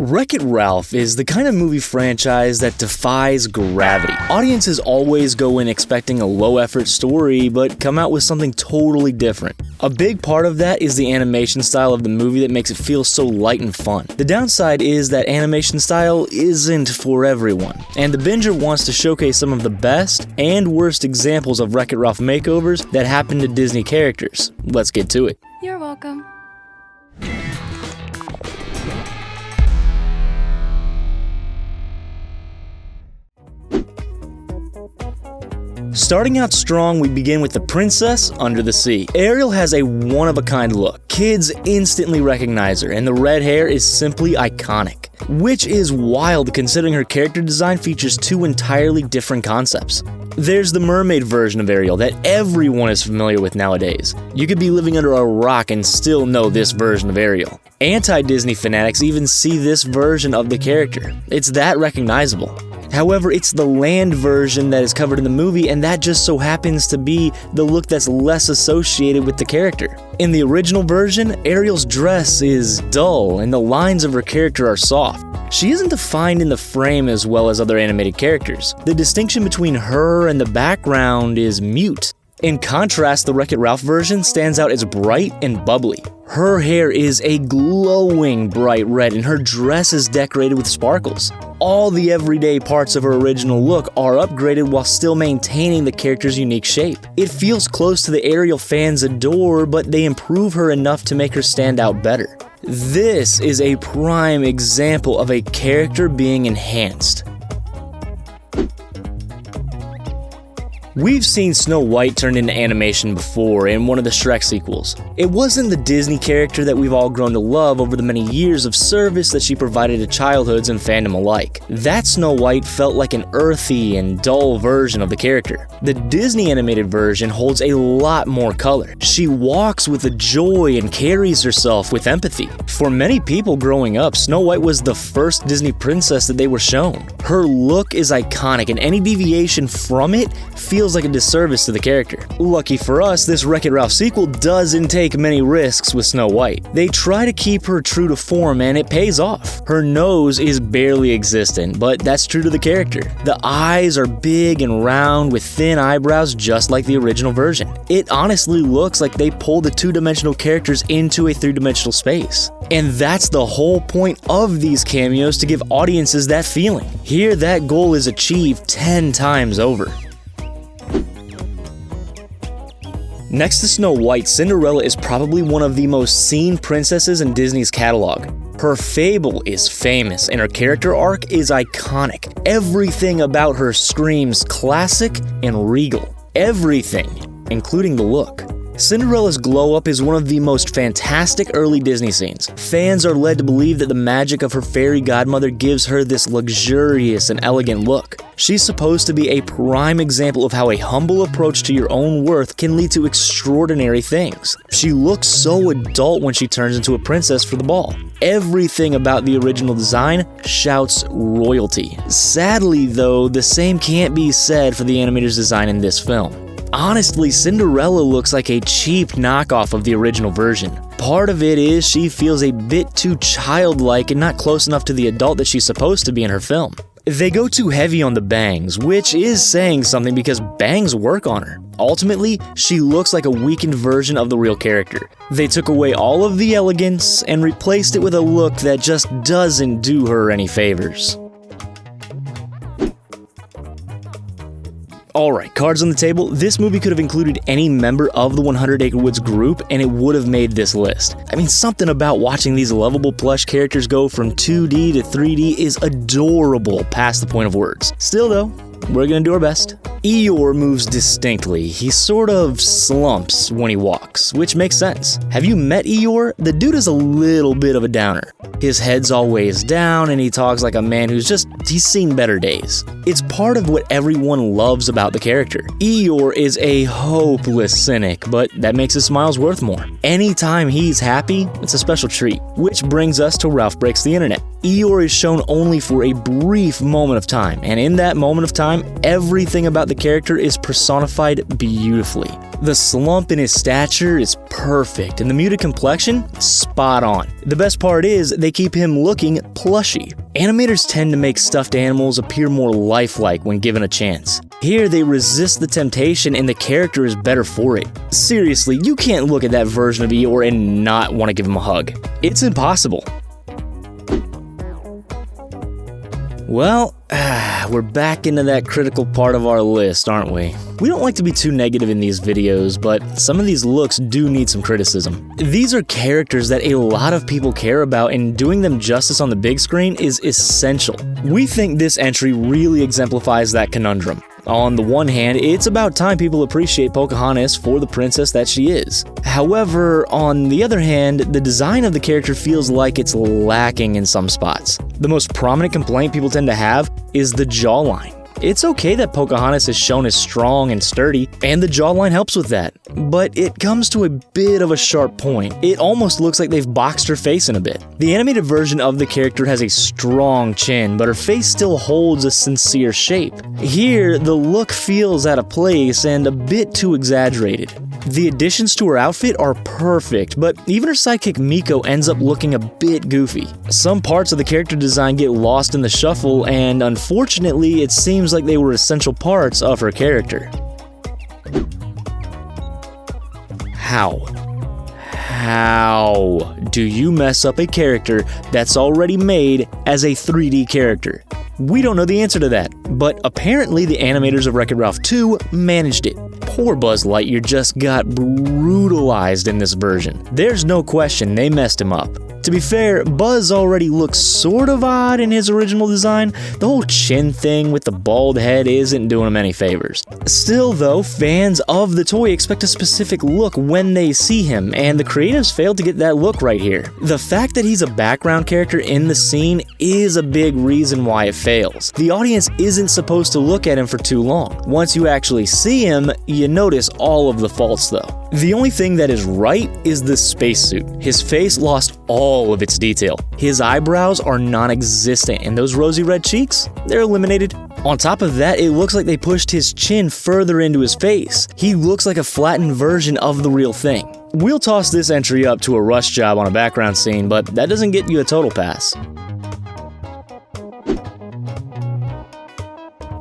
Wreck-It Ralph is the kind of movie franchise that defies gravity. Audiences always go in expecting a low-effort story, but come out with something totally different. A big part of that is the animation style of the movie that makes it feel so light and fun. The downside is that animation style isn't for everyone, and the binger wants to showcase some of the best and worst examples of Wreck-It Ralph makeovers that happen to Disney characters. Let's get to it. You're welcome. Starting out strong, we begin with the princess under the sea. Ariel has a one-of-a-kind look. Kids instantly recognize her, and the red hair is simply iconic. Which is wild considering her character design features two entirely different concepts. There's the mermaid version of Ariel that everyone is familiar with nowadays. You could be living under a rock and still know this version of Ariel. Anti-Disney fanatics even see this version of the character. It's that recognizable. However, it's the land version that is covered in the movie, and that just so happens to be the look that's less associated with the character. In the original version, Ariel's dress is dull, and the lines of her character are soft. She isn't defined in the frame as well as other animated characters. The distinction between her and the background is mute. In contrast, the Wreck-It Ralph version stands out as bright and bubbly. Her hair is a glowing bright red, and her dress is decorated with sparkles. All the everyday parts of her original look are upgraded while still maintaining the character's unique shape. It feels close to the Ariel fans adore, but they improve her enough to make her stand out better. This is a prime example of a character being enhanced. We've seen Snow White turned into animation before in one of the Shrek sequels. It wasn't the Disney character that we've all grown to love over the many years of service that she provided to childhoods and fandom alike. That Snow White felt like an earthy and dull version of the character. The Disney animated version holds a lot more color. She walks with a joy and carries herself with empathy. For many people growing up, Snow White was the first Disney princess that they were shown. Her look is iconic, and any deviation from it feels like a disservice to the character. Lucky for us, this Wreck-It Ralph sequel doesn't take many risks with Snow White. They try to keep her true to form, and it pays off. Her nose is barely existent, but that's true to the character. The eyes are big and round with thin eyebrows just like the original version. It honestly looks like they pulled the two-dimensional characters into a three-dimensional space. And that's the whole point of these cameos, to give audiences that feeling. Here, that goal is achieved 10 times over. Next to Snow White, Cinderella is probably one of the most seen princesses in Disney's catalog. Her fable is famous, and her character arc is iconic. Everything about her screams classic and regal. Everything, including the look. Cinderella's glow-up is one of the most fantastic early Disney scenes. Fans are led to believe that the magic of her fairy godmother gives her this luxurious and elegant look. She's supposed to be a prime example of how a humble approach to your own worth can lead to extraordinary things. She looks so adult when she turns into a princess for the ball. Everything about the original design shouts royalty. Sadly, though, the same can't be said for the animator's design in this film. Honestly, Cinderella looks like a cheap knockoff of the original version. Part of it is she feels a bit too childlike and not close enough to the adult that she's supposed to be in her film. They go too heavy on the bangs, which is saying something because bangs work on her. Ultimately, she looks like a weakened version of the real character. They took away all of the elegance and replaced it with a look that just doesn't do her any favors. Alright, cards on the table. This movie could have included any member of the 100 Acre Woods group, and it would have made this list. I mean, something about watching these lovable plush characters go from 2D to 3D is adorable past the point of words. Still though, we're gonna do our best. Eeyore moves distinctly. He sort of slumps when he walks, which makes sense. Have you met Eeyore? The dude is a little bit of a downer. His head's always down, and he talks like a man he's seen better days. It's part of what everyone loves about the character. Eeyore is a hopeless cynic, but that makes his smiles worth more. Anytime he's happy, it's a special treat. Which brings us to Ralph Breaks the Internet. Eeyore is shown only for a brief moment of time, and in that moment of time, everything about the the character is personified beautifully. The slump in his stature is perfect, and the muted complexion, spot on. The best part is, they keep him looking plushy. Animators tend to make stuffed animals appear more lifelike when given a chance. Here, they resist the temptation and the character is better for it. Seriously, you can't look at that version of Eeyore and not want to give him a hug. It's impossible. Well, we're back into that critical part of our list, aren't we? We don't like to be too negative in these videos, but some of these looks do need some criticism. These are characters that a lot of people care about, and doing them justice on the big screen is essential. We think this entry really exemplifies that conundrum. On the one hand, it's about time people appreciate Pocahontas for the princess that she is. However, on the other hand, the design of the character feels like it's lacking in some spots. The most prominent complaint people tend to have is the jawline. It's okay that Pocahontas is shown as strong and sturdy, and the jawline helps with that, but it comes to a bit of a sharp point. It almost looks like they've boxed her face in a bit. The animated version of the character has a strong chin, but her face still holds a sincere shape. Here, the look feels out of place and a bit too exaggerated. The additions to her outfit are perfect, but even her sidekick Miko ends up looking a bit goofy. Some parts of the character design get lost in the shuffle, and unfortunately, it seems like they were essential parts of her character. How do you mess up a character that's already made as a 3D character? We don't know the answer to that, but apparently the animators of Wreck-It Ralph 2 managed it. Poor Buzz Lightyear just got brutalized in this version. There's no question they messed him up. To be fair, Buzz already looks sort of odd in his original design. The whole chin thing with the bald head isn't doing him any favors. Still though, fans of the toy expect a specific look when they see him, and the creatives failed to get that look right here. The fact that he's a background character in the scene is a big reason why it fails. The audience isn't supposed to look at him for too long. Once you actually see him, you notice all of the faults though. The only thing that is right is the spacesuit. His face lost all of its detail. His eyebrows are non-existent, and those rosy red cheeks, they're eliminated. On top of that, it looks like they pushed his chin further into his face. He looks like a flattened version of the real thing. We'll toss this entry up to a rush job on a background scene, but that doesn't get you a total pass.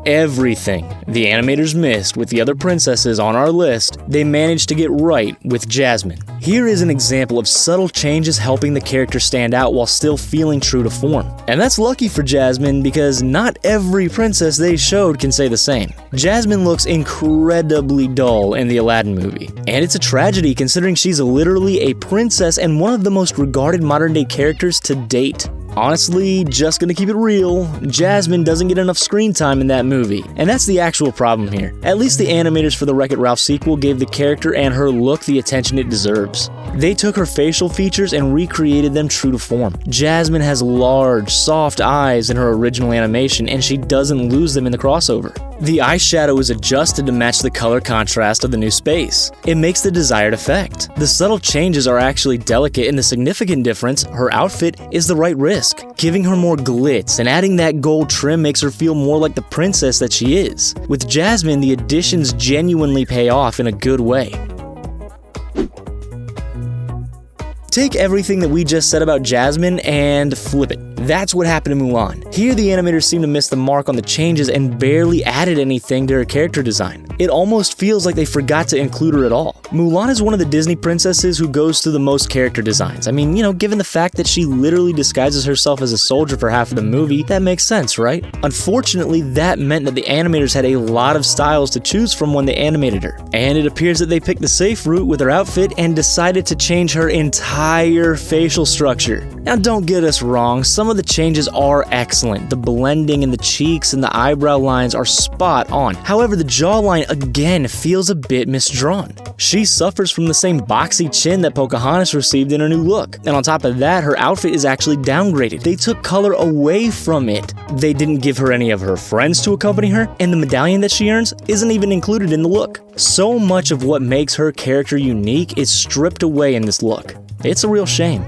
Everything the animators missed with the other princesses on our list, they managed to get right with Jasmine. Here is an example of subtle changes helping the character stand out while still feeling true to form. And that's lucky for Jasmine because not every princess they showed can say the same. Jasmine looks incredibly dull in the Aladdin movie, and it's a tragedy considering she's literally a princess and one of the most regarded modern-day characters to date. Honestly, just gonna keep it real, Jasmine doesn't get enough screen time in that movie, and that's the actual problem here. At least the animators for the Wreck-It Ralph sequel gave the character and her look the attention it deserves. They took her facial features and recreated them true to form. Jasmine has large, soft eyes in her original animation, and she doesn't lose them in the crossover. The eyeshadow is adjusted to match the color contrast of the new space. It makes the desired effect. The subtle changes are actually delicate, and the significant difference, her outfit, is the right risk. Giving her more glitz and adding that gold trim makes her feel more like the princess that she is. With Jasmine, the additions genuinely pay off in a good way. Take everything that we just said about Jasmine and flip it. That's what happened to Mulan. Here the animators seem to miss the mark on the changes and barely added anything to her character design. It almost feels like they forgot to include her at all. Mulan is one of the Disney princesses who goes through the most character designs. I mean, given the fact that she literally disguises herself as a soldier for half of the movie, that makes sense, right? Unfortunately, that meant that the animators had a lot of styles to choose from when they animated her. And it appears that they picked the safe route with her outfit and decided to change her entire facial structure. Now don't get us wrong, some of the changes are excellent. The blending in the cheeks and the eyebrow lines are spot on. However, the jawline again feels a bit misdrawn. She suffers from the same boxy chin that Pocahontas received in her new look. And on top of that, her outfit is actually downgraded. They took color away from it. They didn't give her any of her friends to accompany her, and the medallion that she earns isn't even included in the look. So much of what makes her character unique is stripped away in this look. It's a real shame.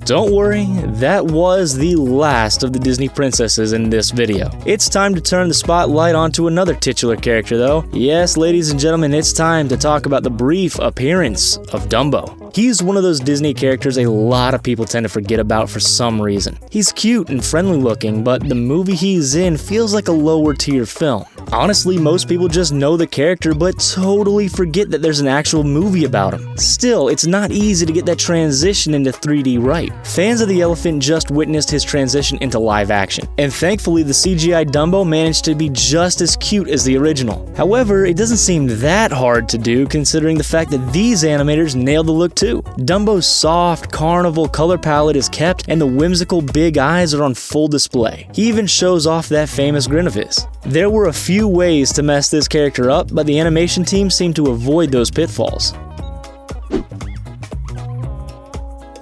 Don't worry, that was the last of the Disney princesses in this video. It's time to turn the spotlight onto another titular character though. Yes, ladies and gentlemen, it's time to talk about the brief appearance of Dumbo. He's one of those Disney characters a lot of people tend to forget about for some reason. He's cute and friendly looking, but the movie he's in feels like a lower tier film. Honestly, most people just know the character but totally forget that there's an actual movie about him. Still, it's not easy to get that transition into 3D right. Fans of the elephant just witnessed his transition into live action, and thankfully the CGI Dumbo managed to be just as cute as the original. However, it doesn't seem that hard to do considering the fact that these animators nailed the look too. Dumbo's soft, carnival color palette is kept, and the whimsical big eyes are on full display. He even shows off that famous grin of his. There were a few ways to mess this character up, but the animation team seemed to avoid those pitfalls.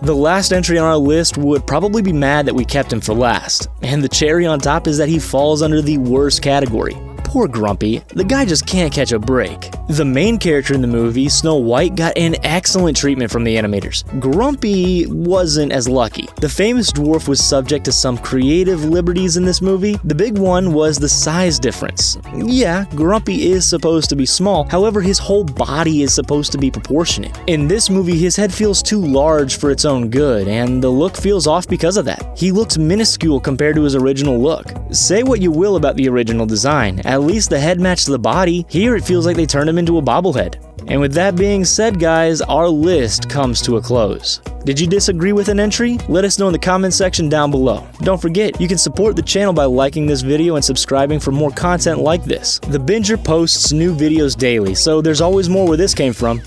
The last entry on our list would probably be mad that we kept him for last, and the cherry on top is that he falls under the worst category. Poor Grumpy, the guy just can't catch a break. The main character in the movie, Snow White, got an excellent treatment from the animators. Grumpy wasn't as lucky. The famous dwarf was subject to some creative liberties in this movie. The big one was the size difference. Yeah, Grumpy is supposed to be small, however his whole body is supposed to be proportionate. In this movie, his head feels too large for its own good, and the look feels off because of that. He looks minuscule compared to his original look. Say what you will about the original design, at least the head matched the body. Here it feels like they turned him into a bobblehead. And with that being said, guys, our list comes to a close. Did you disagree with an entry? Let us know in the comment section down below. Don't forget, you can support the channel by liking this video and subscribing for more content like this. The Binger posts new videos daily, so there's always more where this came from.